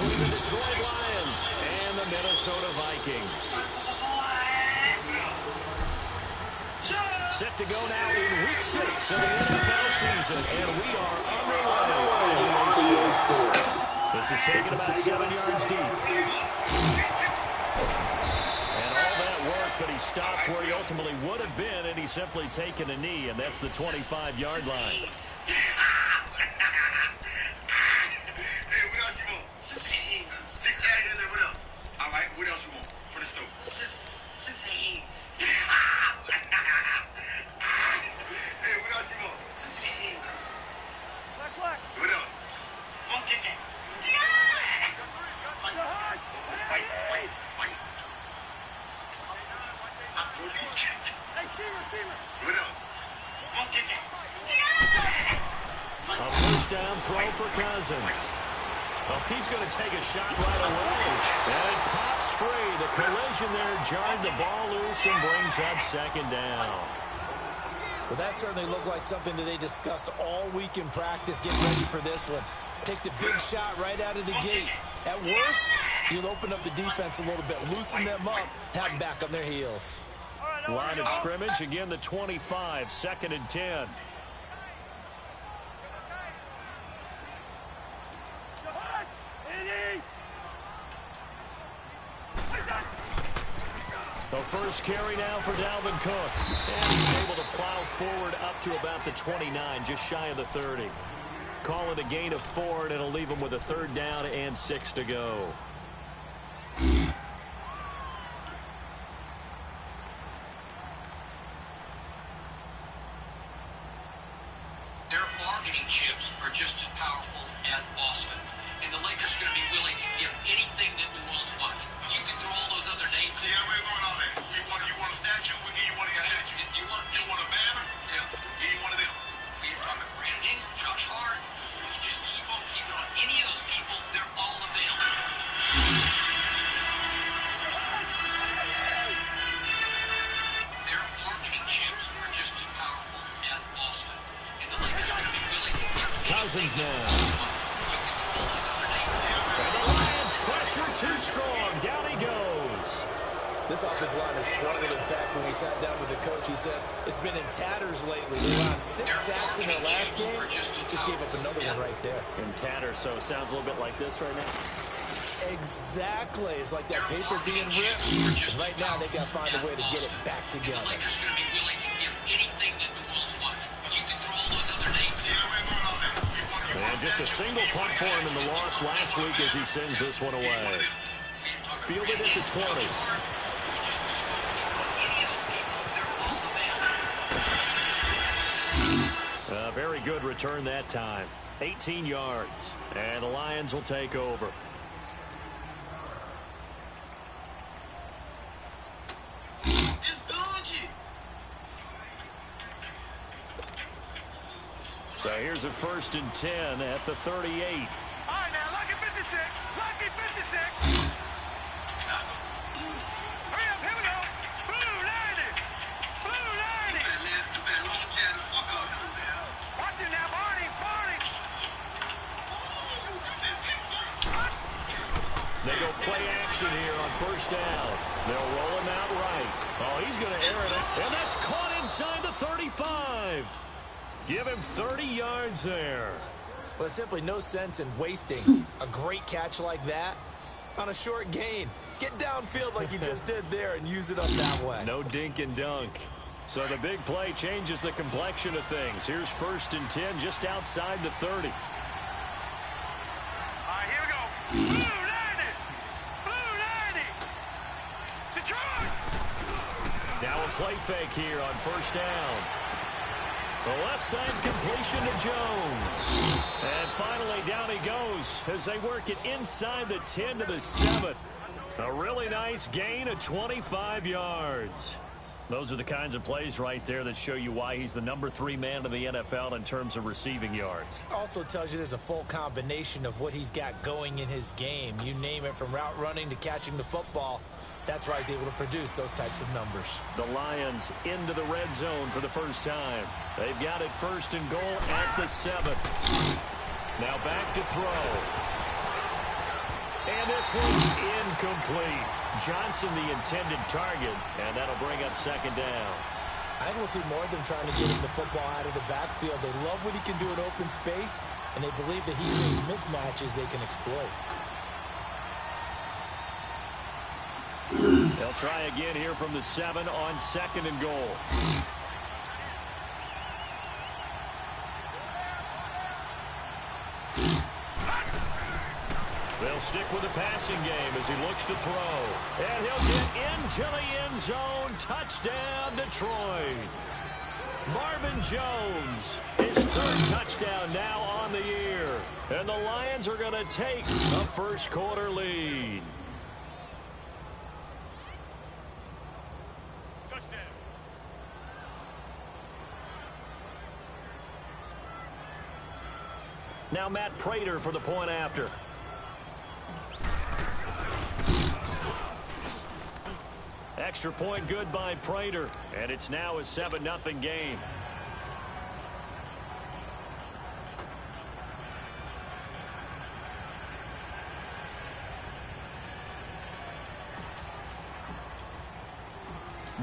between the Detroit Lions and the Minnesota Vikings. Set to go now in Week 6 of the NFL season, and we are underway on EA Sports. This is taken about 7 yards deep. And all that work, but he stopped where he ultimately would have been, and he's simply taken a knee, and that's the 25-yard line. A first down throw for Cousins. Oh, he's going to take a shot right away. And it pops free. The collision there jarred the ball loose and brings up second down. Well, that certainly looked like something that they discussed all week in practice, getting ready for this one. Take the big shot right out of the gate. At worst, you'll open up the defense a little bit, loosen them up, have them back on their heels. Line of scrimmage, again the 25, 2nd and 10. The first carry now for Dalvin Cook. And he's able to plow forward up to about the 29, just shy of the 30. Call it a gain of 4, and it'll leave him with a 3rd down and 6 to go. Their bargaining chips are just as powerful as Boston's. And the Lakers are going to be willing to give anything that New Orleans wants. You can throw all those other names in. Yeah, we're going on there. You want a statue? We'll give you one of your statues. You want a banner? Yeah. Give you one of them. We're talking Brandon Ingram, Josh Hart. You just keep on keeping on. Any of those people, they're all available. Their bargaining chips are just as powerful as Boston's. And the Lakers are going to be willing to give Cousins now. And the Lions pressure too strong. Down he goes. This offensive line has struggled. In fact, when we sat down with the coach, he said it's been in tatters lately. They allowed 6 sacks in their last game. Just gave up another one right there. In tatters, so it sounds a little bit like this right now. Exactly. It's like that paper being ripped. And right now, they got to find a way to get it back together. The Lakers are going to be willing to give anything that New Orleans wants. You can throw all those other names in. And just a single punt for him in the loss last week as he sends this one away. Fielded at the 20. A very good return that time. 18 yards. And the Lions will take over. So here's a 1st and 10 at the 38. All right, now, lucky 56. Lucky 56. Hurry up, here we go. Blue 90. Blue 90. Watch it now, Barney. Barney. They go play action here on 1st down. They'll roll him out right. Oh, he's going to air it. And that's caught inside the 35. Give him 30 yards there. Well, there's simply no sense in wasting a great catch like that on a short gain. Get downfield like you just did there and use it up that way. No dink and dunk. So the big play changes the complexion of things. Here's 1st and 10 just outside the 30. All right, here we go. Blue 90. Blue 90. Detroit. Now a play fake here on 1st down. The left side completion to Jones. And finally down he goes as they work it inside the 10 to the 7. A really nice gain of 25 yards. Those are the kinds of plays right there that show you why he's the number 3 man in the NFL in terms of receiving yards. Also tells you there's a full combination of what he's got going in his game. You name it, from route running to catching the football. That's why he's able to produce those types of numbers. The Lions into the red zone for the first time. They've got it 1st and goal at the 7. Now back to throw. this one's incomplete. Johnson the intended target, and that'll bring up second down. I think we'll see more of them trying to get him the football out of the backfield. They love what he can do in open space, and they believe that he creates mismatches they can exploit. They'll try again here from the 7 on second and goal. They'll stick with the passing game as he looks to throw. And he'll get into the end zone. Touchdown, Detroit. Marvin Jones, his 3rd touchdown now on the year. And the Lions are going to take a first quarter lead. Now Matt Prater for the point after. Extra point good by Prater. And it's now a 7-0 game.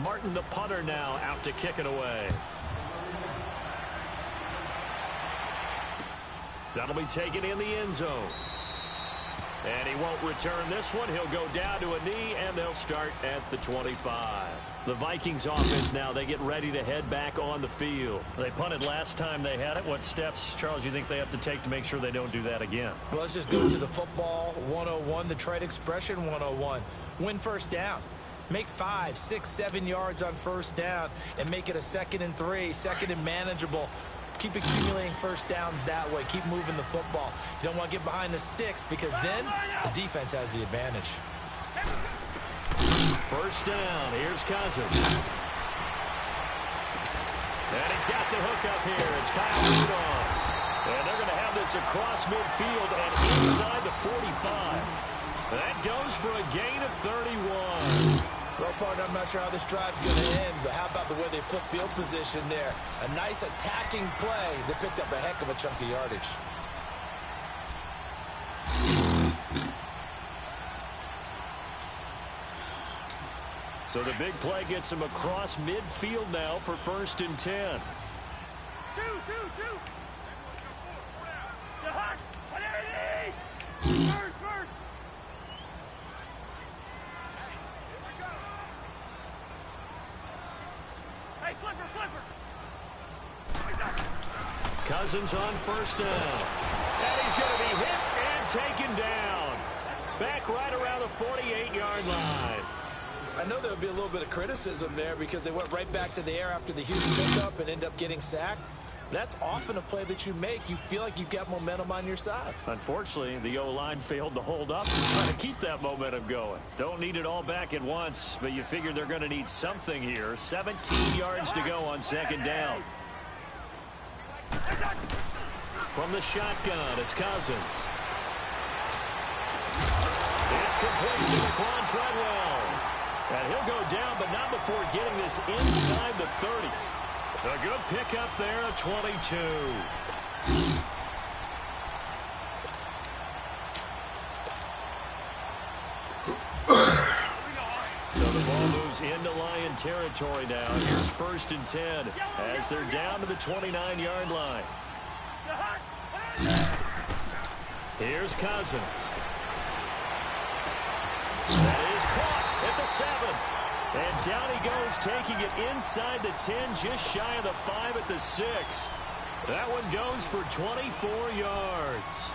Martin the punter now out to kick it away. That'll be taken in the end zone. And he won't return this one. He'll go down to a knee, and they'll start at the 25. The Vikings offense now, they get ready to head back on the field. They punted last time they had it. What steps, Charles, you think they have to take to make sure they don't do that again? Well, let's just go to the football 101, the trade expression 101. Win first down. Make 5, 6, 7 yards on first down and make it a 2nd and 3, 2nd and manageable. Keep accumulating first downs that way. Keep moving the football. You don't want to get behind the sticks because then the defense has the advantage. First down. Here's Cousins. And he's got the hook up here. It's Kyle Rudolph. And they're going to have this across midfield and inside the 45. That goes for a gain of 31. Well, partner, I'm not sure how this drive's going to end, but how about the way they flip field position there? A nice attacking play that picked up a heck of a chunk of yardage. So the big play gets him across midfield now for 1st and 10. Two. The hut. Whatever it is. First. Hey, flipper. Cousins on first down. And he's going to be hit and taken down. Back right around the 48-yard line. I know there would be a little bit of criticism there because they went right back to the air after the huge pickup and end up getting sacked. That's often a play that you make. You feel like you've got momentum on your side. Unfortunately, the O-line failed to hold up and try to keep that momentum going. Don't need it all back at once, but you figure they're going to need something here. 17 yards to go on second down. From the shotgun, it's Cousins. It's complete to Laquan Treadwell. And he'll go down, but not before getting this inside the 30. A good pickup there at 22. So the ball moves into Lion territory now. Here's 1st and 10 as they're down to the 29-yard line. Here's Cousins. That is caught at the 7. And down he goes, taking it inside the 10, just shy of the 5 at the 6. That one goes for 24 yards.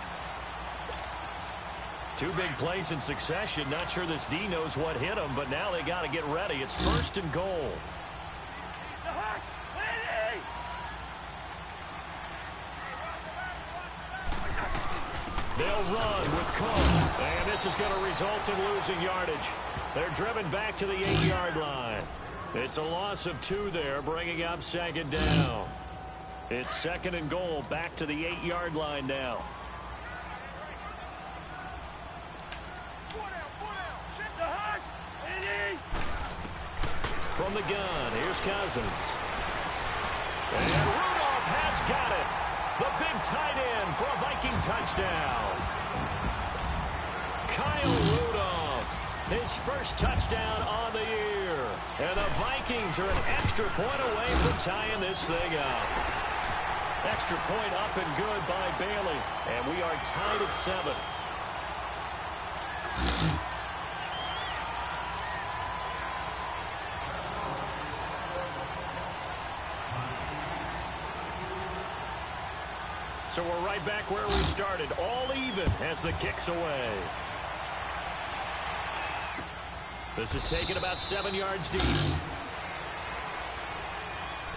2 big plays in succession. Not sure this D knows what hit him, but now they got to get ready. It's 1st and goal. They'll run with Cook. And this is going to result in losing yardage. They're driven back to the 8-yard line. It's a loss of 2 there, bringing up second down. It's 2nd and goal, back to the 8-yard line now. From the gun, here's Cousins. And Rudolph has got it. The big tight end for a Viking touchdown. Kyle Rudolph, his first touchdown on the year. And the Vikings are an extra point away from tying this thing up. Extra point up and good by Bailey. And we are tied at 7. So we're right back where we started, all even as the kick's away. This is taken about 7 yards deep.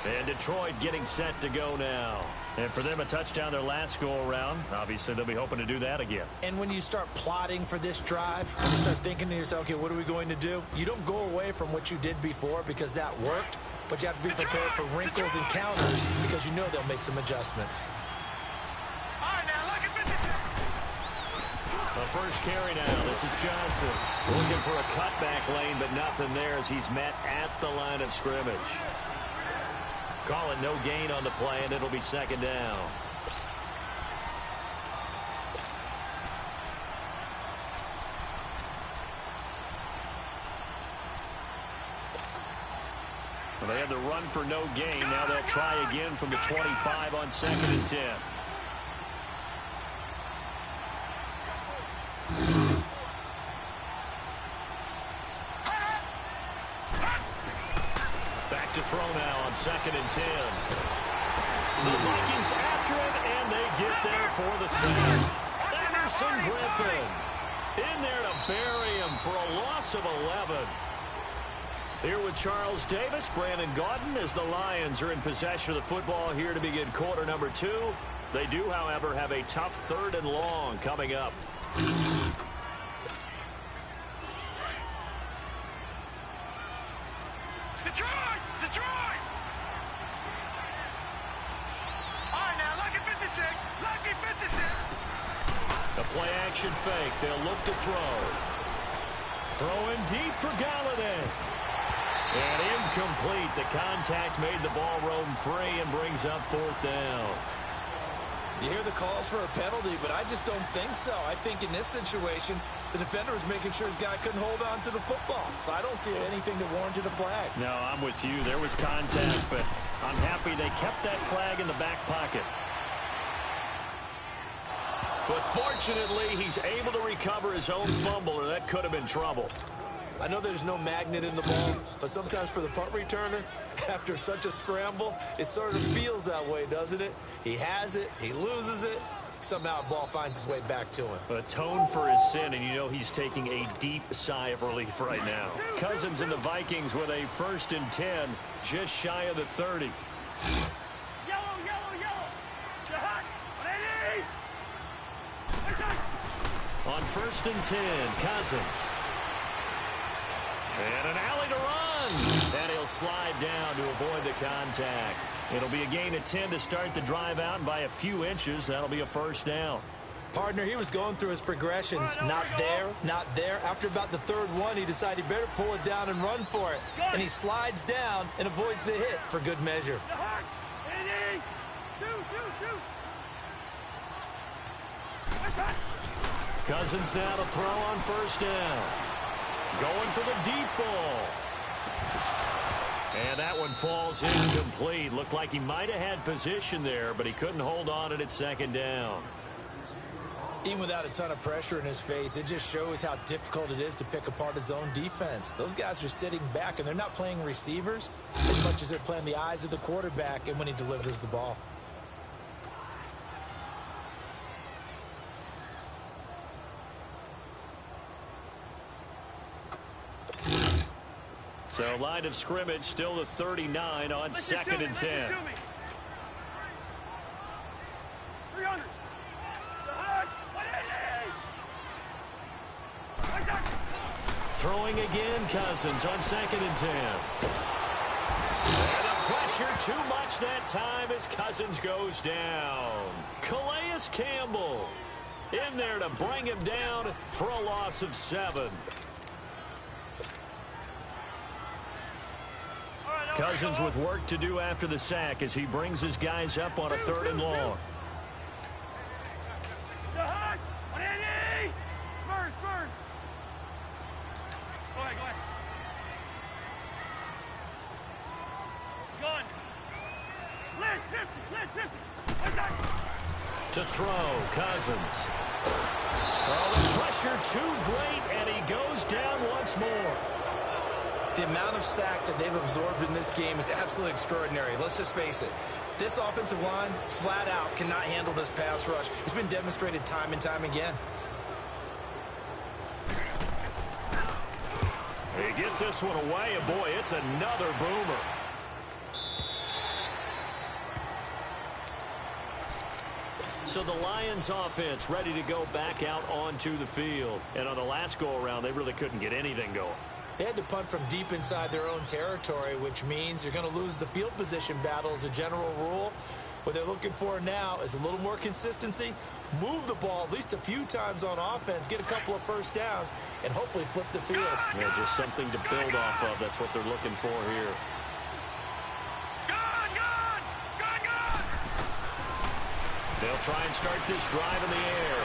And Detroit getting set to go now. And for them, a touchdown their last go-around. Obviously, they'll be hoping to do that again. And when you start plotting for this drive, when you start thinking to yourself, okay, what are we going to do? You don't go away from what you did before because that worked, but you have to be prepared for wrinkles and counters because you know they'll make some adjustments. The first carry now. This is Johnson looking for a cutback lane, but nothing there as he's met at the line of scrimmage. Call it no gain on the play, and it'll be second down. Well, they had the run for no gain. Now they'll try again from the 25 on 2nd and 10. Back to throw now on 2nd and 10. The Vikings after it, and they get there for the sack. Emerson Griffin in there to bury him for a loss of 11. Here with Charles Davis, Brandon Gaudin, as the Lions are in possession of the football here to begin quarter number 2. They do, however, have a tough 3rd and long coming up. Detroit! Detroit! All right, now, lucky 56. Lucky 56. A play-action fake. They'll look to throw. Throwing deep for Galladay. And incomplete. The contact made the ball roam free and brings up 4th down. You hear the calls for a penalty, but I just don't think so. I think in this situation, the defender was making sure his guy couldn't hold on to the football. So I don't see anything that warranted a flag. No, I'm with you. There was contact, but I'm happy they kept that flag in the back pocket. But fortunately, he's able to recover his own fumble, or that could have been trouble. I know there's no magnet in the ball, but sometimes for the punt returner, after such a scramble, it sort of feels that way, doesn't it? He has it, he loses it, somehow the ball finds its way back to him. Atone for his sin, and you know he's taking a deep sigh of relief right now. Cousins and the Vikings with a 1st and 10, just shy of the 30. Yellow, yellow, yellow. You're hot. 180. On 1st and 10, Cousins. And an alley to run. And he'll slide down to avoid the contact. It'll be a gain of 10 to start the drive out, and by a few inches, that'll be a 1st down. Partner, he was going through his progressions. Not there, not there. After about the 3rd one, he decided he better pull it down and run for it. And he slides down and avoids the hit for good measure. You're hot. 80. Two. Cousins now to throw on 1st down. Going for the deep ball. And that one falls incomplete. Looked like he might have had position there, but he couldn't hold on it at 2nd down. Even without a ton of pressure in his face, it just shows how difficult it is to pick apart his own defense. Those guys are sitting back, and they're not playing receivers as much as they're playing the eyes of the quarterback and when he delivers the ball. So line of scrimmage still the 39 on 2nd and 10. 300. Throwing again, Cousins on 2nd and 10. And the pressure too much that time as Cousins goes down. Calais Campbell in there to bring him down for a loss of 7. Cousins with work to do after the sack as he brings his guys up on a 3rd and long. Spurs. ahead. Gun. List 50. What's that? To throw, Cousins. Oh, the pressure too great, and he goes down once more. The amount of sacks that they've absorbed in this game is absolutely extraordinary. Let's just face it. This offensive line, flat out, cannot handle this pass rush. It's been demonstrated time and time again. He gets this one away, and boy, it's another boomer. So the Lions offense ready to go back out onto the field. And on the last go-around, they really couldn't get anything going. They had to punt from deep inside their own territory, which means you're going to lose the field position battle as a general rule. What they're looking for now is a little more consistency, move the ball at least a few times on offense, get a couple of first downs, and hopefully flip the field. Yeah, just something to build off of. That's what they're looking for here. Gun! They'll try and start this drive in the air.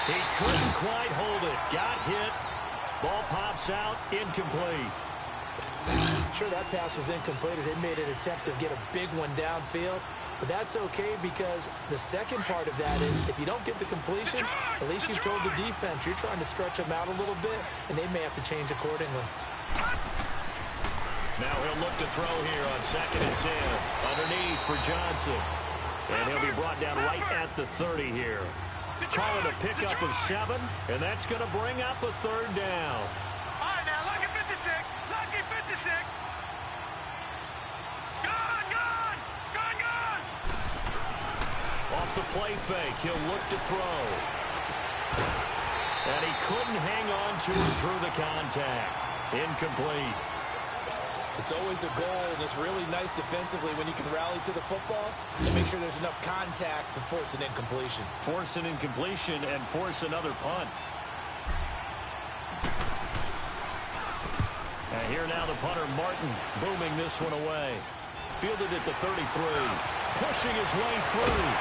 He couldn't quite hold it. Got hit. Ball pops out. Incomplete. Sure, that pass was incomplete as they made an attempt to get a big one downfield. But that's okay because the second part of that is if you don't get the completion, at least you've told the defense you're trying to stretch them out a little bit, and they may have to change accordingly. Now he'll look to throw here on 2nd and 10. Underneath for Johnson. And he'll be brought down right at the 30 here. Call it a pickup of 7, and that's going to bring up a 3rd down. All right, now, lucky 56. Lucky 56. Gun! Off the play fake, he'll look to throw. And he couldn't hang on to it through the contact. Incomplete. It's always a goal, and it's really nice defensively when you can rally to the football and make sure there's enough contact to force an incompletion. Force an incompletion and force another punt. And here now the punter, Martin, booming this one away. Fielded at the 33. Pushing his way through.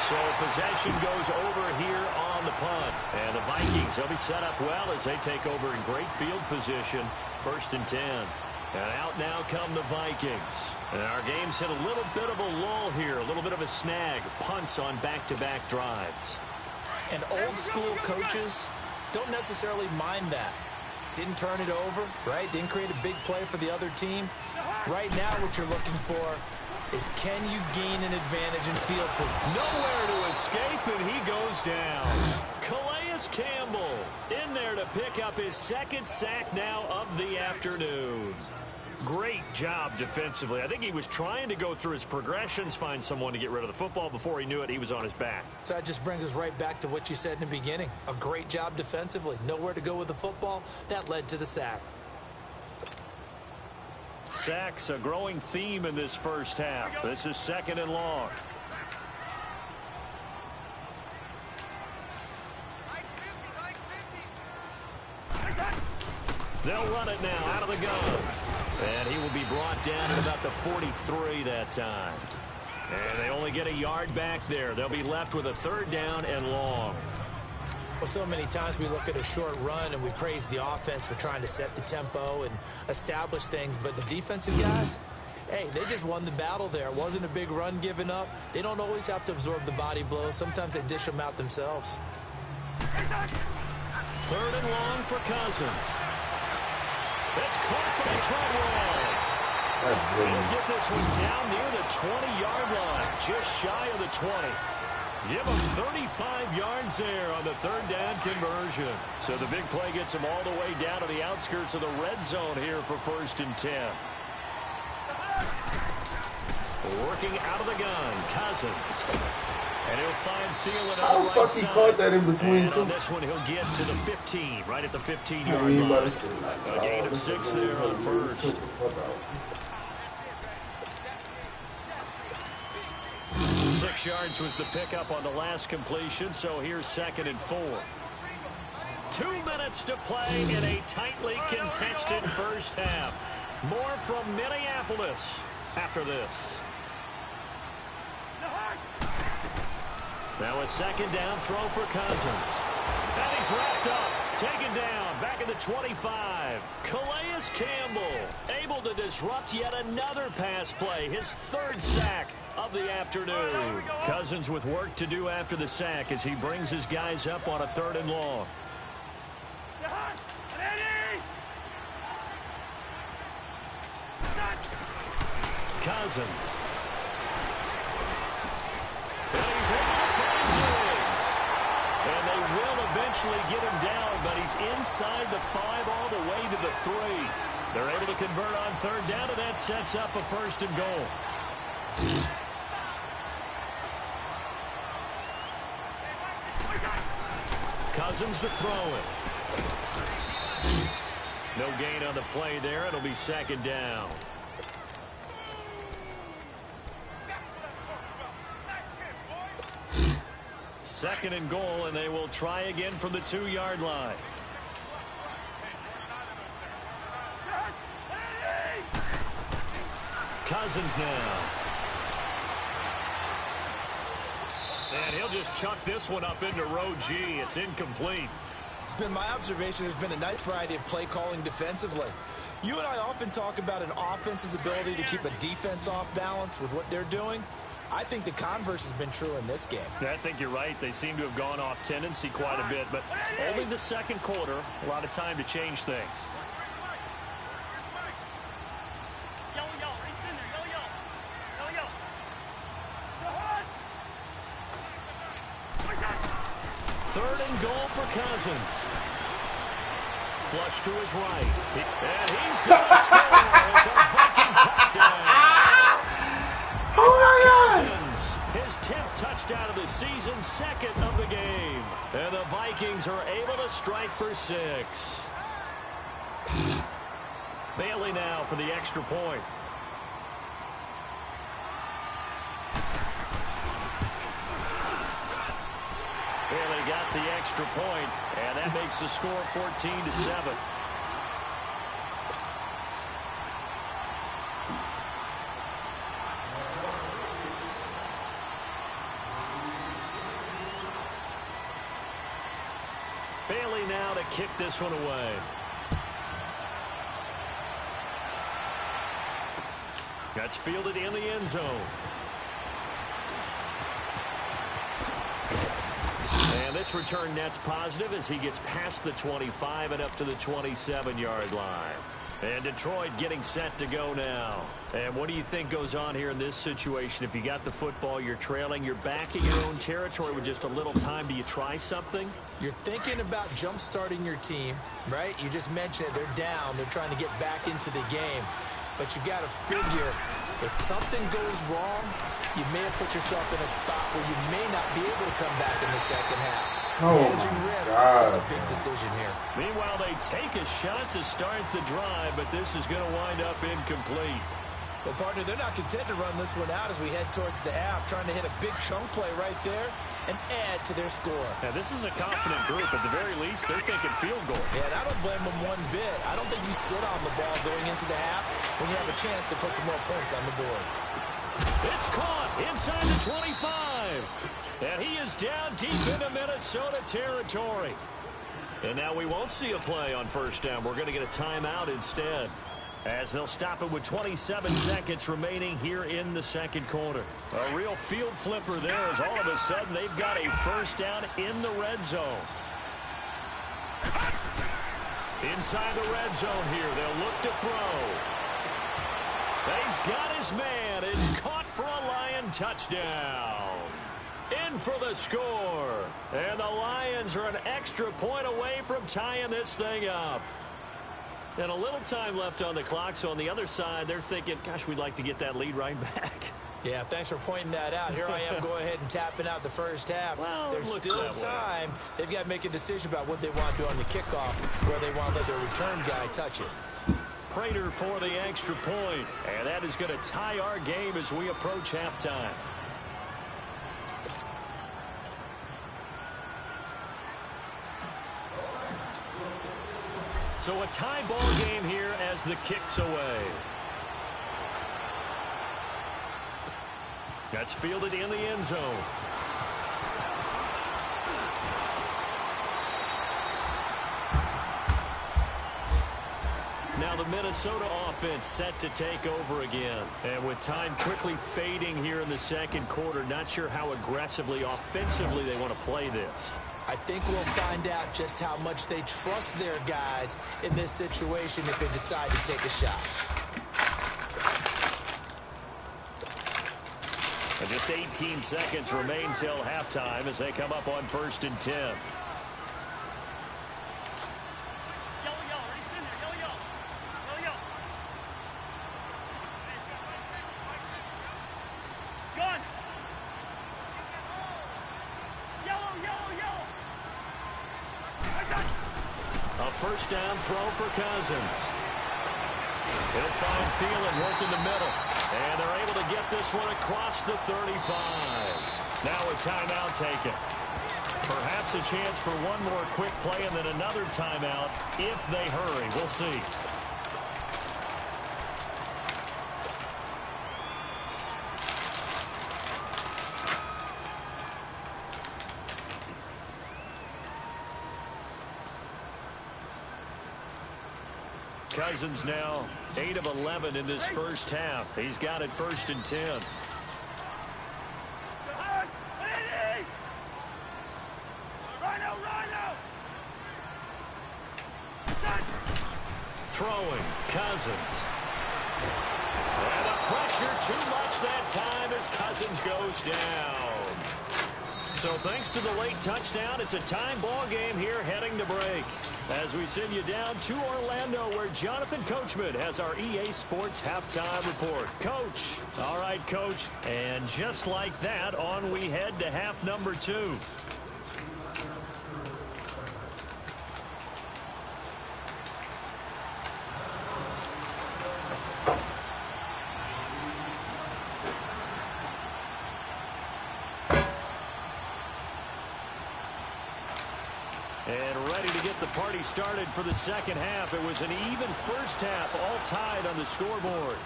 So possession goes over here on the punt. And the Vikings, they'll be set up well as they take over in great field position. 1st and 10. And out now come the Vikings. And our game's hit a little bit of a lull here. A little bit of a snag. Punts on back-to-back drives. And old school coaches don't necessarily mind that. Didn't turn it over, right? Didn't create a big play for the other team. Right now what you're looking for is can you gain an advantage in field position? Nowhere to escape, and he goes down. Calais Campbell in there to pick up his 2nd sack now of the afternoon. Great job defensively. I think he was trying to go through his progressions, find someone to get rid of the football. Before he knew it, he was on his back. So that just brings us right back to what you said in the beginning. A great job defensively. Nowhere to go with the football. That led to the sack. Sacks, a growing theme in this first half. This is 2nd and long. They'll run it now out of the gun. And he will be brought down at about the 43 that time. And they only get a yard back there. They'll be left with a 3rd down and long. Well, so many times we look at a short run and we praise the offense for trying to set the tempo and establish things. But the defensive guys, hey, they just won the battle there. It wasn't a big run given up. They don't always have to absorb the body blows. Sometimes they dish them out themselves. 3rd and long for Cousins. That's caught by Treadwell. He'll get this one down near the 20-yard line, just shy of the 20. Give him 35 yards there on the 3rd down conversion. So the big play gets him all the way down to the outskirts of the red zone here for 1st and 10. Working out of the gun, Cousins. And he'll find Thielen on the right side. He caught that in between, and on this one, he'll get to the 15, right at the 15-yard line. A gain of 6 there on 1st. 6 yards was the pickup on the last completion, so here's 2nd and 4. 2 minutes to play in a tightly contested first half. More from Minneapolis after this. Now a second down throw for Cousins. And he's wrapped up. Taken down. Back at the 25. Calais Campbell able to disrupt yet another pass play. His third sack of the afternoon. Cousins with work to do after the sack as he brings his guys up on a 3rd and long. Cousins. And he's able to find Diggs. And they will eventually get him down, but he's inside the 5 all the way to the 3. They're able to convert on 3rd down, and that sets up a 1st and goal. Cousins to throw it. No gain on the play there. It'll be 2nd down. Second and goal, and they will try again from the 2-yard line. Cousins now. And he'll just chuck this one up into row G. It's incomplete. It's been my observation there's been a nice variety of play calling defensively. You and I often talk about an offense's ability to keep a defense off balance with what they're doing. I think the converse has been true in this game. Yeah, I think you're right. They seem to have gone off tendency quite a bit, but only the 2nd quarter. A lot of time to change things. Third and goal for Cousins. Flush to his right. And he's going to score. It's a Viking touchdown. Cousins, his 10th touchdown of the season, 2nd of the game. And the Vikings are able to strike for 6. Bailey now for the extra point. Bailey got the extra point, and that makes the score 14-7. Bailey now to kick this one away. That's fielded in the end zone. And this return net's positive as he gets past the 25 and up to the 27-yard line. And Detroit getting set to go now. And what do you think goes on here in this situation? If you got the football, you're trailing, you're back in your own territory with just a little time. Do you try something? You're thinking about jump-starting your team, right? You just mentioned it. They're down. They're trying to get back into the game. But you got to figure, if something goes wrong, you may have put yourself in a spot where you may not be able to come back in the second half. Managing risk is a big decision here. Meanwhile, they take a shot to start the drive, but this is going to wind up incomplete. Well, partner, they're not content to run this one out as we head towards the half, trying to hit a big chunk play right there and add to their score. Now, this is a confident group. At the very least, they're thinking field goal. Yeah, and I don't blame them one bit. I don't think you sit on the ball going into the half when you have a chance to put some more points on the board. It's caught inside the 25. And he is down deep into Minnesota territory. And now we won't see a play on 1st down. We're going to get a timeout instead, as they'll stop it with 27 seconds remaining here in the 2nd quarter. A real field flipper there, as all of a sudden they've got a 1st down in the red zone. Inside the red zone here, they'll look to throw. He's got his man. It's caught for a Lion touchdown. In for the score. And the Lions are an extra point away from tying this thing up. And a little time left on the clock, so on the other side, they're thinking, gosh, we'd like to get that lead right back. Yeah, thanks for pointing that out. Here I am going ahead and tapping out the 1st half. Well, there's still time. They've got to make a decision about what they want to do on the kickoff, where they want to let their return guy touch it. Prater for the extra point. And that is going to tie our game as we approach halftime. So a tie ball game here as the kick's away. That's fielded in the end zone. Now the Minnesota offense set to take over again. And with time quickly fading here in the second quarter, not sure how aggressively, offensively they want to play this. I think we'll find out just how much they trust their guys in this situation if they decide to take a shot. And just 18 seconds remain till halftime as they come up on 1st and 10. First down throw for Cousins. He'll find Thielen working the middle. And they're able to get this one across the 35. Now a timeout taken. Perhaps a chance for one more quick play and then another timeout if they hurry. We'll see. Cousins now 8 of 11 in this first half. He's got it 1st and 10. Throwing, Cousins. And the pressure too much that time as Cousins goes down. So thanks to the late touchdown, it's a time ball game here heading to break. As we send you down to Orlando, where Jonathan Coachman has our EA Sports halftime report. Coach. All right, Coach. And just like that, on we head to half number 2. And ready to get the party started for the second half. It was an even first half, all tied on the scoreboard.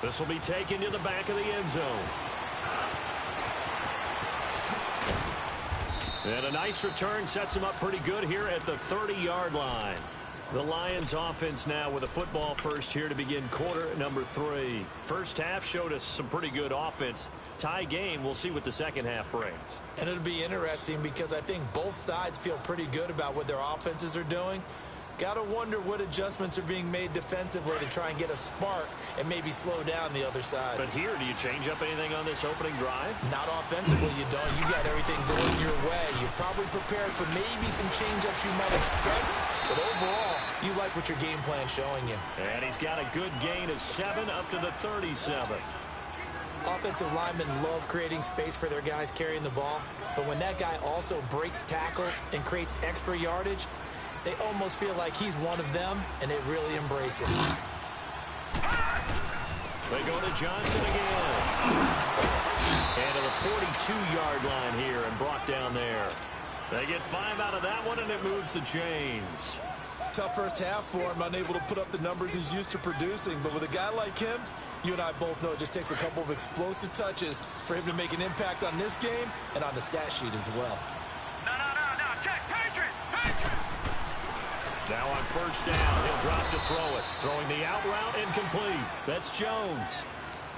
This will be taken to the back of the end zone. And a nice return sets him up pretty good here at the 30-yard line. The Lions offense now with a football first here to begin quarter number 3. First half showed us some pretty good offense. Tie game, we'll see what the second half brings. And it'll be interesting because I think both sides feel pretty good about what their offenses are doing. Got to wonder what adjustments are being made defensively to try and get a spark and maybe slow down the other side. But here, do you change up anything on this opening drive? Not offensively, you don't. You got everything going your way. You've probably prepared for maybe some change-ups you might expect, but overall, you like what your game plan's showing you. And he's got a good gain of 7 up to the 37. Offensive linemen love creating space for their guys carrying the ball, but when that guy also breaks tackles and creates extra yardage, they almost feel like he's one of them, and they really embrace it. They go to Johnson again. And to the 42-yard line here and brought down there. They get 5 out of that one, and it moves the chains. Tough first half for him, unable to put up the numbers he's used to producing. But with a guy like him, you and I both know it just takes a couple of explosive touches for him to make an impact on this game and on the stat sheet as well. No. Check. Patriot. Now on first down, he'll drop to throw it. Throwing the out route, incomplete. That's Jones.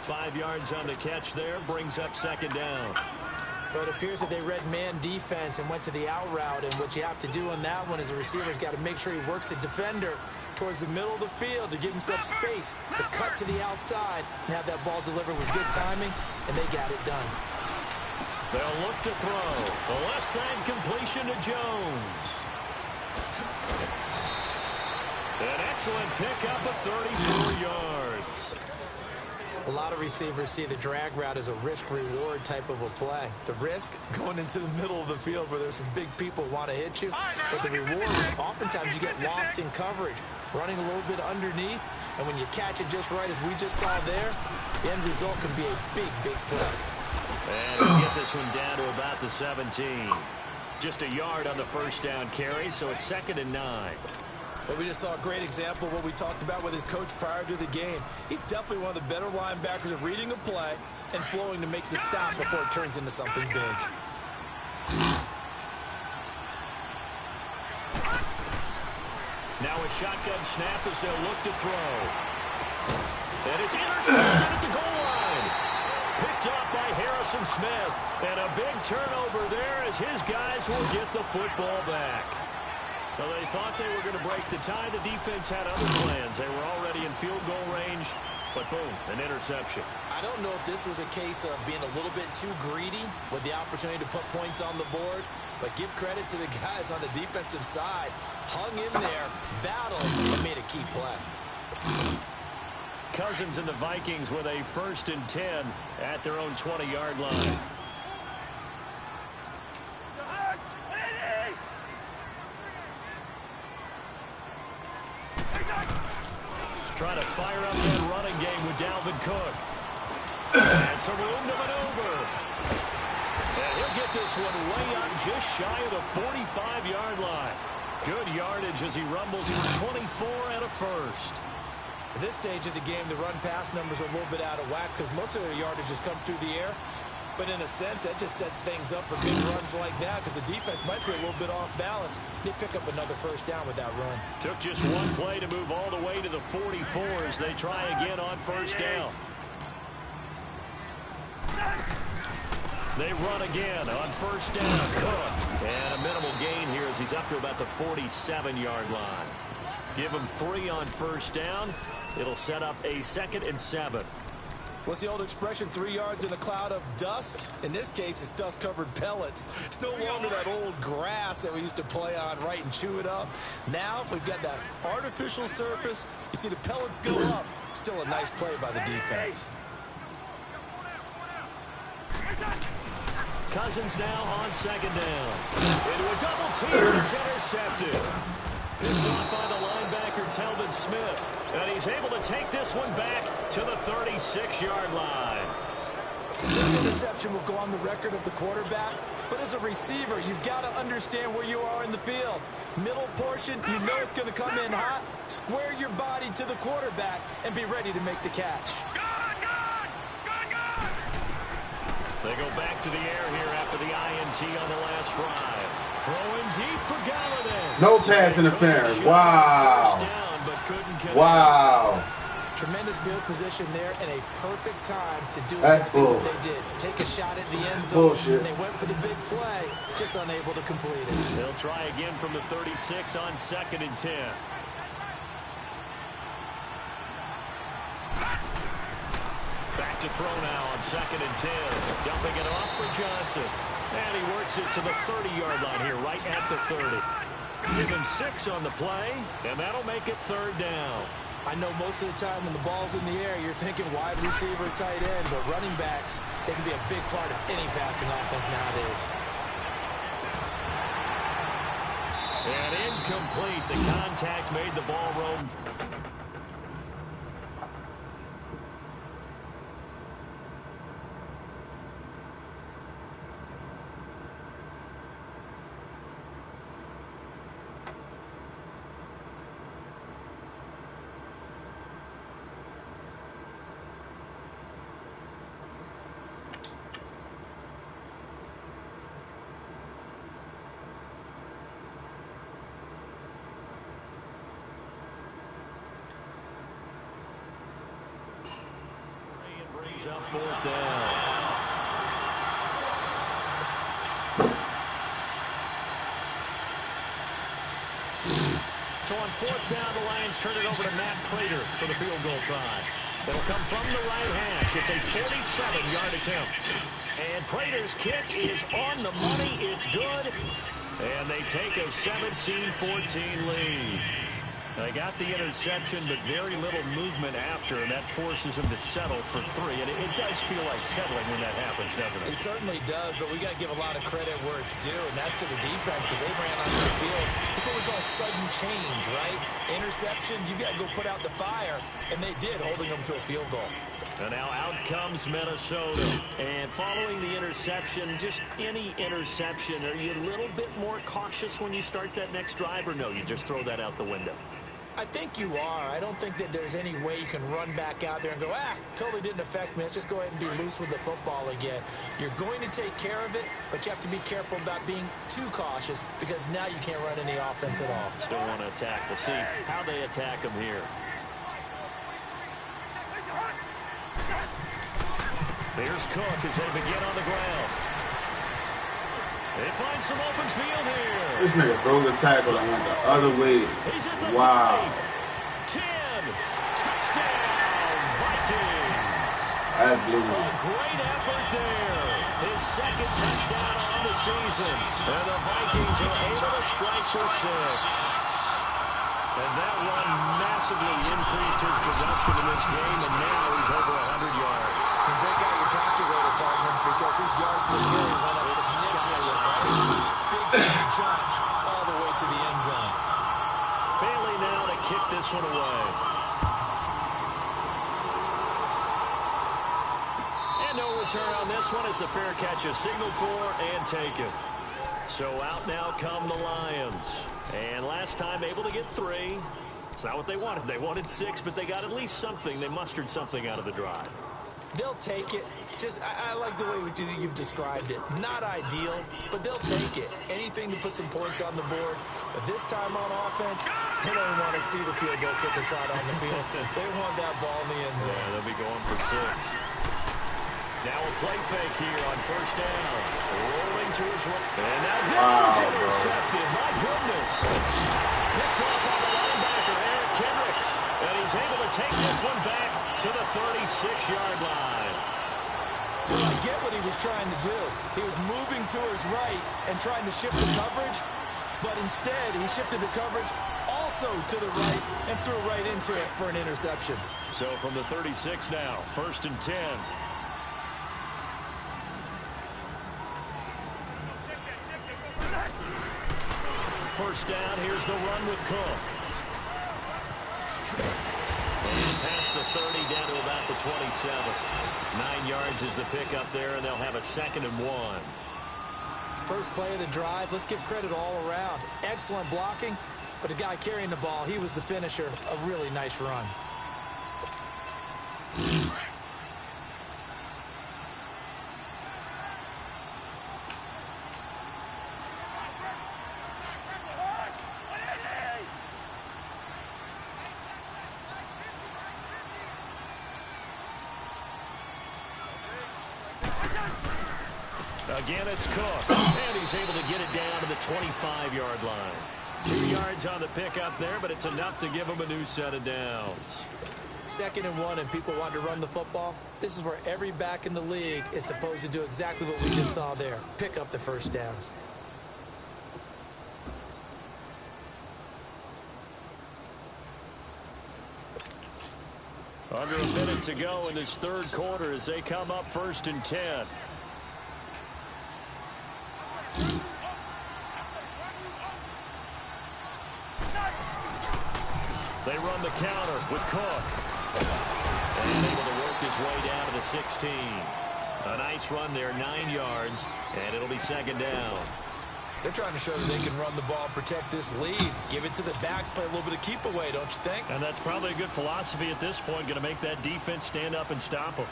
5 yards on the catch there, brings up second down. But it appears that they read man defense and went to the out route, and what you have to do on that one is a receiver's got to make sure he works the defender towards the middle of the field to give himself space to cut to the outside and have that ball delivered with good timing, and they got it done. They'll look to throw. The left side completion to Jones. An excellent pickup of 34 yards. A lot of receivers see the drag route as a risk-reward type of a play. The risk, going into the middle of the field where there's some big people want to hit you. But the reward is oftentimes you get lost in coverage, running a little bit underneath. And when you catch it just right, as we just saw there, the end result can be a big play. And we'll get this one down to about the 17. Just a yard on the first down carry, so it's 2nd and 9. But we just saw a great example of what we talked about with his coach prior to the game. He's definitely one of the better linebackers at reading a play and flowing to make the stop before it turns into something big. Now a shotgun snap as they'll look to throw. And it's intercepted at the goal line. Picked off by Harrison Smith. And a big turnover there as his guys will get the football back. Well, they thought they were going to break the tie. The defense had other plans. They were already in field goal range. But boom, an interception. I don't know if this was a case of being a little bit too greedy with the opportunity to put points on the board. But give credit to the guys on the defensive side. Hung in there, battled, and made a key play. Cousins and the Vikings with a 1st and 10 at their own 20-yard line. Trying to fire up that running game with Dalvin Cook. And some room to maneuver. And he'll get this one way up just shy of the 45-yard line. Good yardage as he rumbles for 24 and a first. At this stage of the game, the run-pass numbers are a little bit out of whack because most of their yardage has come through the air. But in a sense, that just sets things up for big runs like that because the defense might be a little bit off balance. They pick up another first down with that run. Took just one play to move all the way to the 44 as they try again on first down. They run again on first down. Cook. And a minimal gain here as he's up to about the 47-yard line. Give him 3 on first down. It'll set up a 2nd and 7. What's the old expression, 3 yards in a cloud of dust? In this case, it's dust-covered pellets. It's no longer that old grass that we used to play on, right, and chew it up. Now we've got that artificial surface. You see the pellets go up. Still a nice play by the defense. Cousins now on 2nd down. Into a double team. It's intercepted. Picked off by the linebacker, Telvin Smith. And he's able to take this one back to the 36-yard line. This interception will go on the record of the quarterback. But as a receiver, you've got to understand where you are in the field. Middle portion, you know it's going to come in hot. Square your body to the quarterback and be ready to make the catch. They go back to the air here after the INT on the last drive. Throwing deep for Galladay. No pass interference. Wow. Wow. Tremendous field position there and a perfect time to do exactly what they did. Take a shot at the end zone. Bullshit. And they went for the big play, just unable to complete it. They'll try again from the 36 on 2nd and 10. Back to throw now on 2nd and 10. Dumping it off for Johnson. And he works it to the 30-yard line here, right at the 30. Give him 6 on the play, and that'll make it 3rd down. I know most of the time when the ball's in the air, you're thinking wide receiver, tight end, but running backs, they can be a big part of any passing offense nowadays. And incomplete. The contact made the ball roam. Up 4th down. So on 4th down, the Lions turn it over to Matt Prater for the field goal try. It'll come from the right hash. It's a 47-yard attempt. And Prater's kick is on the money. It's good. And they take a 17-14 lead. They got the interception, but very little movement after, and that forces him to settle for 3. And it does feel like settling when that happens, doesn't it? It certainly does, but we got to give a lot of credit where it's due, and that's to the defense because they ran onto the field. It's what we call sudden change, right? Interception, you got to go put out the fire, and they did, holding them to a field goal. And now out comes Minnesota. And following the interception, just any interception, are you a little bit more cautious when you start that next drive, or no, you just throw that out the window? I think you are. I don't think that there's any way you can run back out there and go, totally didn't affect me. Let's just go ahead and be loose with the football again. You're going to take care of it, but you have to be careful about being too cautious because now you can't run any offense at all. Still want to attack. We'll see how they attack him here. Here's Cook as they begin on the ground. They find some open field here. This nigga throws the tackle and went the other way. Wow. 10. Touchdown, Vikings. That blew me. A great effort there. His second touchdown on the season. And the Vikings are able to strike for 6. And that run massively increased his production in this game, and now he's over 100 yards. And break out your calculator, partner, because his yards per carry went up significantly. Big jump all the way to the end zone. Bailey now to kick this one away. And no return on this one as the fair catch is signaled for and taken. So out now come the Lions. And last time able to get 3. It's not what they wanted. They wanted 6, but they got at least something. They mustered something out of the drive. They'll take it. I like the way you've described it. Not ideal, but they'll take it. Anything to put some points on the board. But this time on offense, they don't want to see the field goal kicker trot on the field. They want that ball in the end zone. Yeah, they'll be going for 6. Now a play fake here on first down. Rolling to his right. And now this is intercepted. My goodness. Picked off by the linebacker, Eric Kendricks. And he's able to take this one back to the 36-yard line. Well, I get what he was trying to do. He was moving to his right and trying to shift the coverage, but instead he shifted the coverage also to the right and threw right into it for an interception. So from the 36 now, 1st and 10. First down, here's the run with Cook. And past the 30 down to about the 27. 9 yards is the pickup there, and they'll have a 2nd and 1. First play of the drive, let's give credit all around. Excellent blocking, but the guy carrying the ball, he was the finisher. A really nice run. Again, it's Cook, and he's able to get it down to the 25-yard line. 2 yards on the pickup there, but it's enough to give him a new set of downs. 2nd and 1, and people want to run the football. This is where every back in the league is supposed to do exactly what we just saw there. Pick up the first down. Under a minute to go in this 3rd quarter as they come up 1st and 10. They run the counter with Cook. And able to work his way down to the 16. A nice run there, 9 yards, and it'll be 2nd down. They're trying to show that they can run the ball, protect this lead. Give it to the backs, play a little bit of keep away, don't you think? And that's probably a good philosophy at this point, going to make that defense stand up and stop them.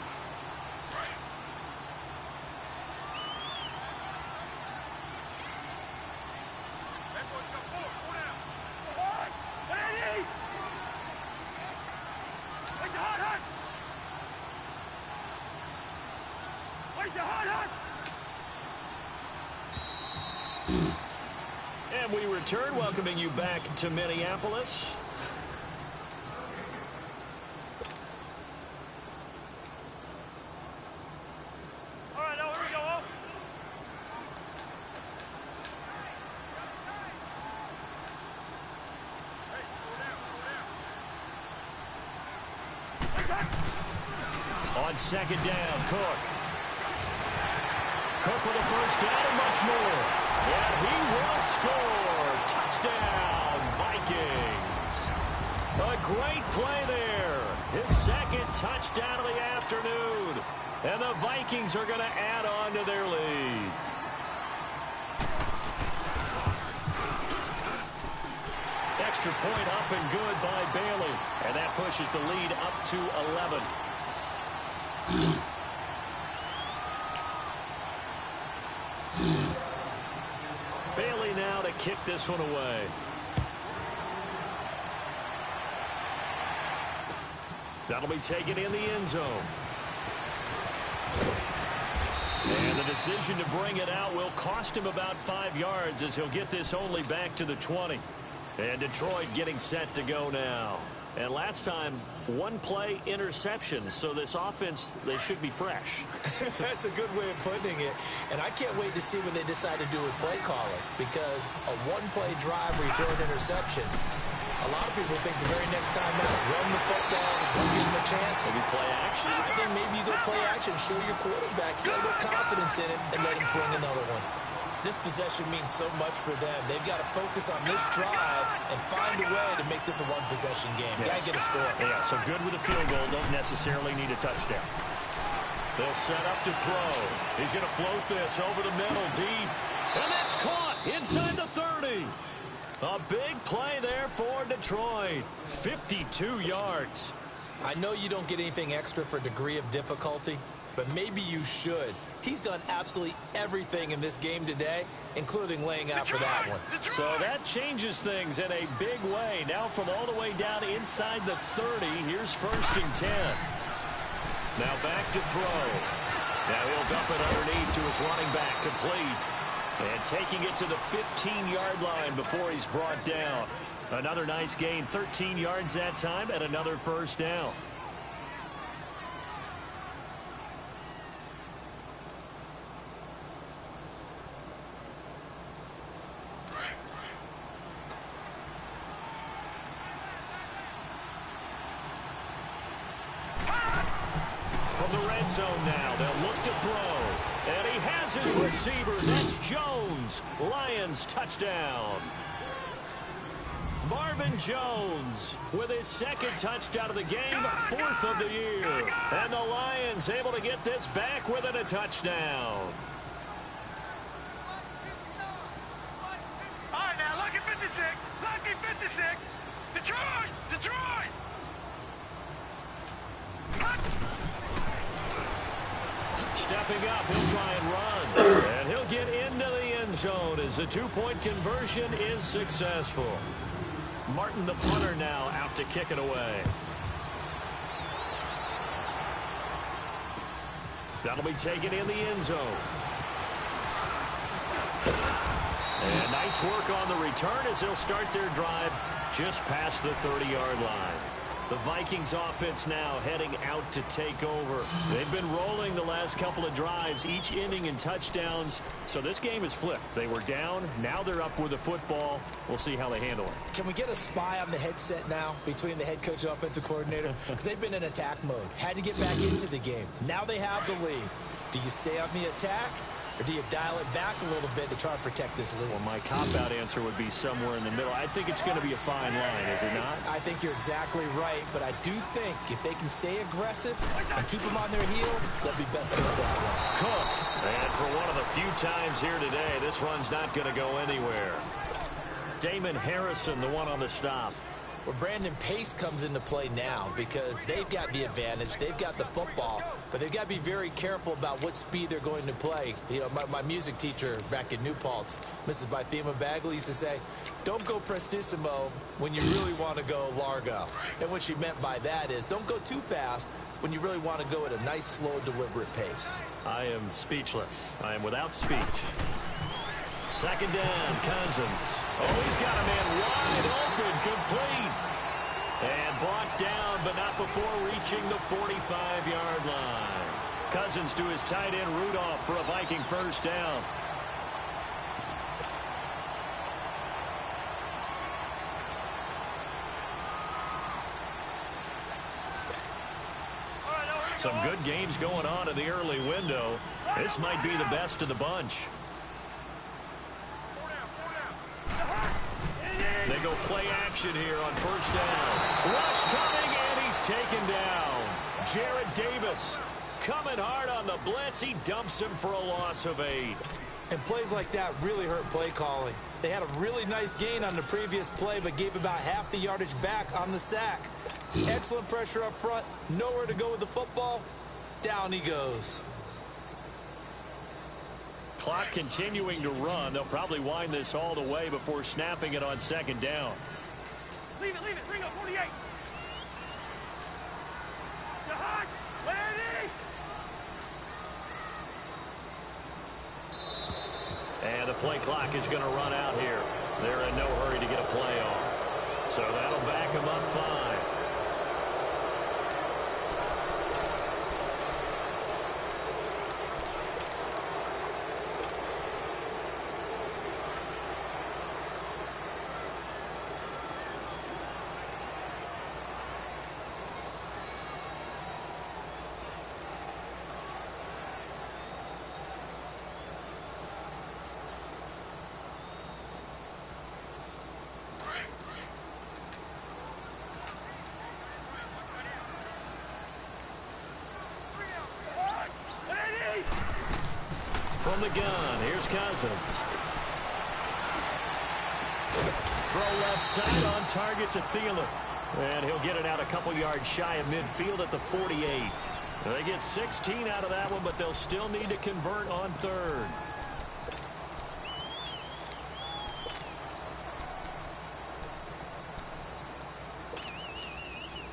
And we return, welcoming you back to Minneapolis. All right, now here we go. On 2nd down, Cook. Cook with a first down and much more. And he will score. Touchdown, Vikings. A great play there. His 2nd touchdown of the afternoon. And the Vikings are going to add on to their lead. extra point up and good by Bailey. And that pushes the lead up to 11. Bailey now to kick this one away. That'll be taken in the end zone. And the decision to bring it out will cost him about 5 yards as he'll get this only back to the 20. And Detroit getting set to go now. And last time, 1 play interception. So this offense, they should be fresh. That's a good way of putting it. And I can't wait to see what they decide to do with play calling. Because a 1-play drive where you throw an interception, a lot of people think the very next time out, run the football, don't give them a chance. Maybe play action? I think maybe you go play action, show your quarterback, you got a little confidence in it, and let him fling another one. This possession means so much for them. They've got to focus on this drive and find a way to make this a one-possession game. Yes. Got to get a score. Yeah, so good with a field goal. Don't necessarily need a touchdown. They'll set up to throw. He's going to float this over the middle, deep. And that's caught inside the 30. A big play there for Detroit. 52 yards. I know you don't get anything extra for degree of difficulty, but maybe you should. He's done absolutely everything in this game today, including laying out for that one. So that changes things in a big way. Now from all the way down inside the 30, here's 1st and 10. Now back to throw. Now he'll dump it underneath to his running back, complete. And taking it to the 15-yard line before he's brought down. Another nice gain, 13 yards that time, and another 1st down. From the red zone now, they'll look to throw. And he has his receiver. That's Jones. Lions touchdown. Marvin Jones with his 2nd touchdown of the game, 4th of the year. And the Lions able to get this back within a touchdown. All right, now, lucky 56. Lucky 56. Detroit! Detroit! Stepping up, he'll try and run. And he'll get into the end zone as the 2-point conversion is successful. Martin, the punter, now out to kick it away. That'll be taken in the end zone. And nice work on the return as they'll start their drive just past the 30-yard line. The Vikings offense now heading out to take over. They've been rolling the last couple of drives, each inning in touchdowns. So this game is flipped. They were down. Now they're up with the football. We'll see how they handle it. Can we get a spy on the headset now between the head coach and offensive coordinator? Because they've been in attack mode. Had to get back into the game. Now they have the lead. Do you stay on the attack? Or do you dial it back a little bit to try and protect this lead? Well, my cop-out answer would be somewhere in the middle. I think it's going to be a fine line, is it not? I think you're exactly right, but I do think if they can stay aggressive and keep them on their heels, they'll be best served that way. Cook. And for one of the few times here today, this run's not going to go anywhere. Damon Harrison, the one on the stop. Well, Brandon, pace comes into play now because they've got the advantage. They've got the football, but they've got to be very careful about what speed they're going to play. You know, my music teacher back in New Paltz, Mrs. Bythema Bagley, used to say, don't go prestissimo when you really want to go largo. And what she meant by that is don't go too fast when you really want to go at a nice, slow, deliberate pace. I am speechless. I am without speech. 2nd down, Cousins. Oh, he's got a man wide open, complete. And brought down, but not before reaching the 45-yard line. Cousins to his tight end, Rudolph, for a Viking 1st down. Some good games going on in the early window. This might be the best of the bunch. They go play action here on 1st down. Rush coming, and he's taken down. Jarrett Davis coming hard on the blitz. He dumps him for a loss of 8. And plays like that really hurt play calling. They had a really nice gain on the previous play, but gave about half the yardage back on the sack. Excellent pressure up front. Nowhere to go with the football. Down he goes. Clock continuing to run. They'll probably wind this all the way before snapping it on second down. Leave it. Bring up 48. Jahad, ready? And the play clock is going to run out here. They're in no hurry to get a play off. So that'll back them up 5. From the gun, here's Cousins. Throw left side on target to Thielen. And he'll get it out a couple yards shy of midfield at the 48. They get 16 out of that one, but they'll still need to convert on third.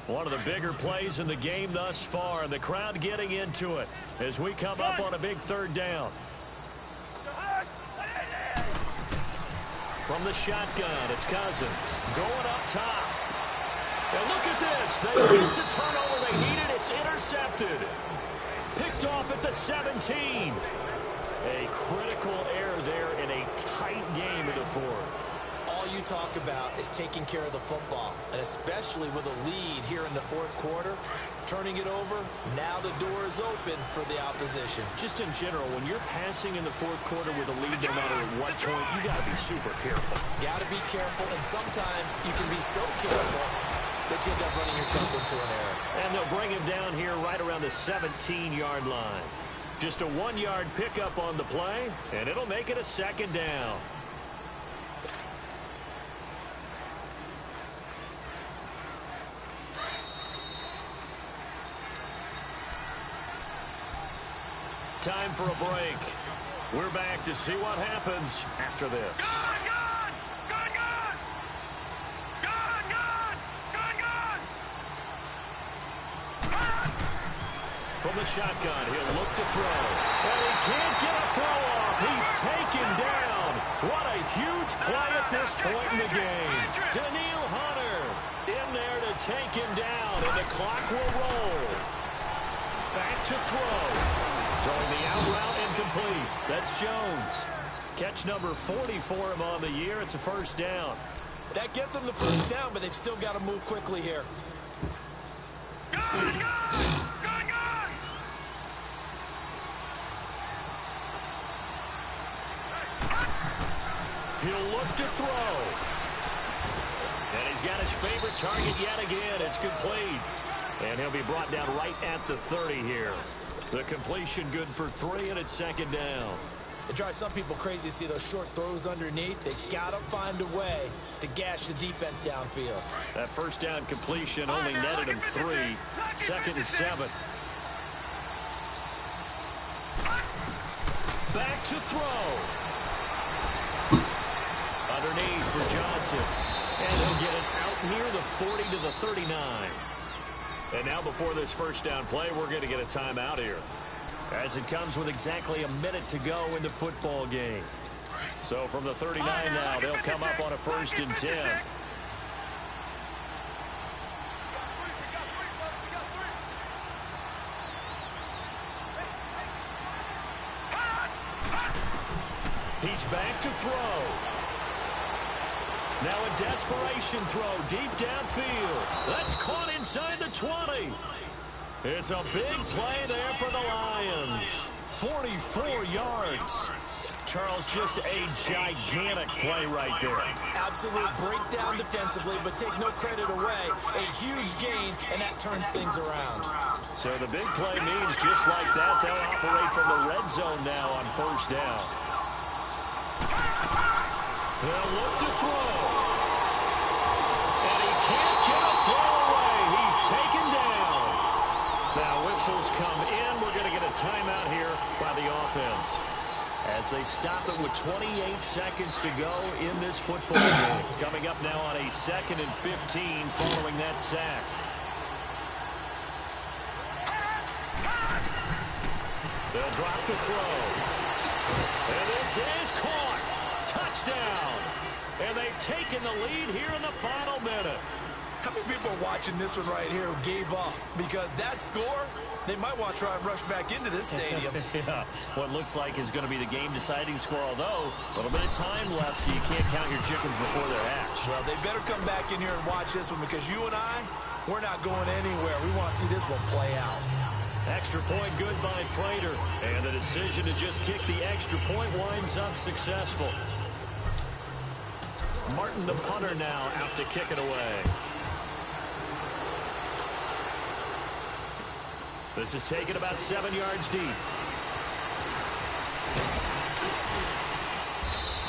One of the bigger plays in the game thus far, and the crowd getting into it as we come up on a big third down. From the shotgun, it's Cousins going up top. And look at this. They get the turnover they needed. It's intercepted. Picked off at the 17. A critical error there in a tight game in the fourth. All you talk about is taking care of the football, and especially with a lead here in the fourth quarter. Turning it over, now the door is open for the opposition. Just in general, when you're passing in the fourth quarter with a lead, no matter at what point, you got to be super careful. Got to be careful, and sometimes you can be so careful that you end up running yourself into an error. And they'll bring him down here right around the 17-yard line. Just a 1-yard pickup on the play, and it'll make it a second down. Time for a break. We're back to see what happens after this. From the shotgun, he'll look to throw. And he can't get a throw off. He's taken down. What a huge play at this point in the game. Daniil Hunter in there to take him down, and the clock will roll. Back to throw. Throwing the out route incomplete. That's Jones. Catch number 40 for him on the year. It's a first down. That gets them the first down, but they've still got to move quickly here. He'll look to throw. And he's got his favorite target yet again. It's complete. And he'll be brought down right at the 30 here. The completion good for 3, and it's second down. It drives some people crazy to see those short throws underneath. They got to find a way to gash the defense downfield. That first down completion only netted him 3. Second and 7. Back to throw. Underneath for Johnson. And he'll get it out near the 40 to the 39. And now before this first down play, we're going to get a timeout here, as it comes with exactly a minute to go in the football game. So from the 39 now, they'll come up on a 1st and 10. He's back to throw. Now a desperation throw deep downfield. That's caught inside the 20. It's a big play there for the Lions. 44 yards. Charles, just a gigantic play right there. Absolute breakdown defensively, but take no credit away. A huge gain, and that turns things around. So the big play means just like that, they'll operate from the red zone now on 1st down. They'll look to throw. And he can't get a throw away. He's taken down. Now whistles come in. We're going to get a timeout here by the offense, as they stop it with 28 seconds to go in this football game. Coming up now on a 2nd and 15 following that sack. They'll drop to throw. And this is caught. Touchdown. And they've taken the lead here in the final minute. How many people are watching this one right here who gave up? Because that score, they might want to try and rush back into this stadium. Yeah, what looks like is going to be the game-deciding score, although a little bit of time left, so you can't count your chickens before they're hatched. Well, they better come back in here and watch this one, because you and I, we're not going anywhere. We want to see this one play out. Extra point good by Prater, and the decision to just kick the extra point winds up successful. Martin, the punter, now out to kick it away. This is taken about 7 yards deep.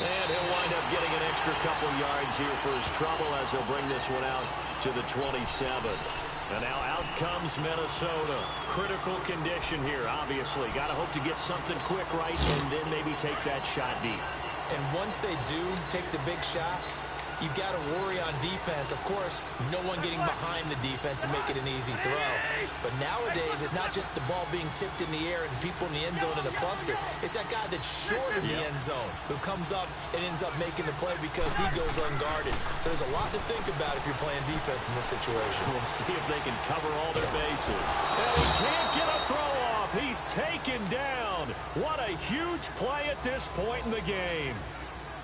And he'll wind up getting an extra couple yards here for his trouble, as he'll bring this one out to the 27. And now out comes Minnesota. Critical condition here, obviously. Got to hope to get something quick right and then maybe take that shot deep. And once they do take the big shot, you've got to worry on defense. Of course, no one getting behind the defense and make it an easy throw. But nowadays, it's not just the ball being tipped in the air and people in the end zone in a cluster. It's that guy that's short of the end zone who comes up and ends up making the play because he goes unguarded. So there's a lot to think about if you're playing defense in this situation. We'll see if they can cover all their bases. And he can't get a throw off. He's taken down. What a huge play at this point in the game.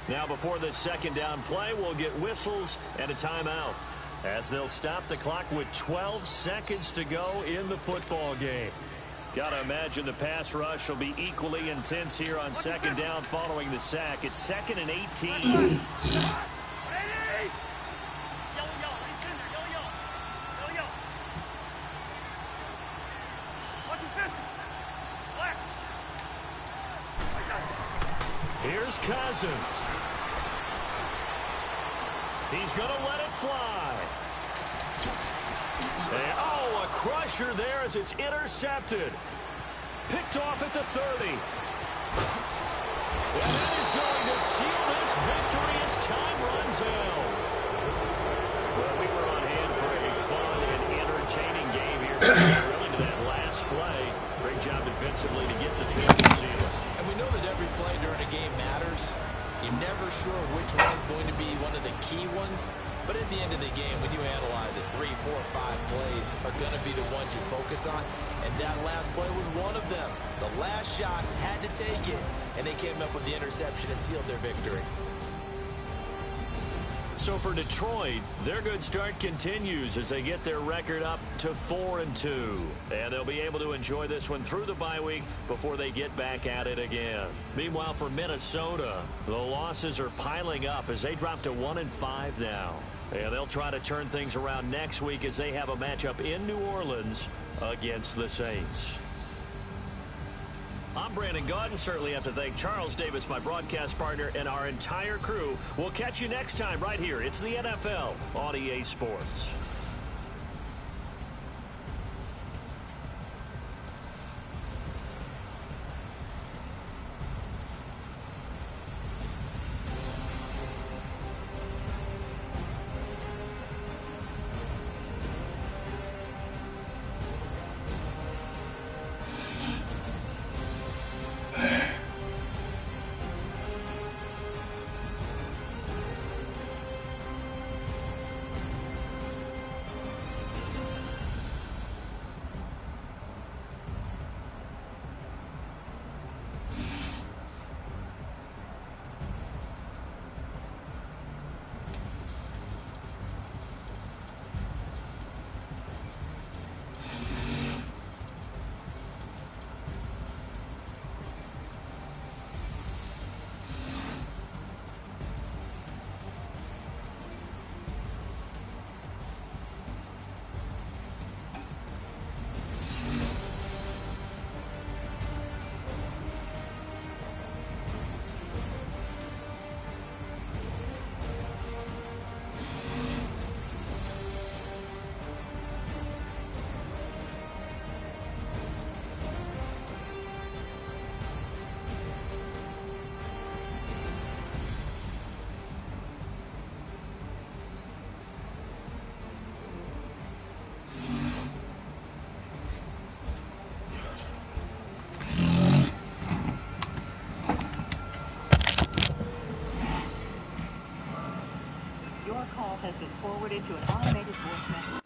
Now, before this second down play, we'll get whistles and a timeout, as they'll stop the clock with 12 seconds to go in the football game. Got to imagine the pass rush will be equally intense here on second down following the sack. It's 2nd and 18. Here's Cousins. He's going to let it fly. And, oh, a crusher there as it's intercepted. Picked off at the 30. And that is going to seal this victory as time runs out. Well, we were on hand for a fun and entertaining game here. Really to that last play. Great job defensively to get the pick and seal it. And we know that every play during a game matters. You're never sure which one's going to be one of the key ones. But at the end of the game, when you analyze it, 3, 4, 5 plays are going to be the ones you focus on. And that last play was one of them. The last shot had to take it. And they came up with the interception and sealed their victory. So for Detroit, their good start continues as they get their record up to 4-2. And they'll be able to enjoy this one through the bye week before they get back at it again. Meanwhile, for Minnesota, the losses are piling up as they drop to 1-5 now. And they'll try to turn things around next week as they have a matchup in New Orleans against the Saints. I'm Brandon Gaudin. Certainly have to thank Charles Davis, my broadcast partner, and our entire crew. We'll catch you next time right here. It's the NFL on EA Sports. Your call has been forwarded to an automated voice message.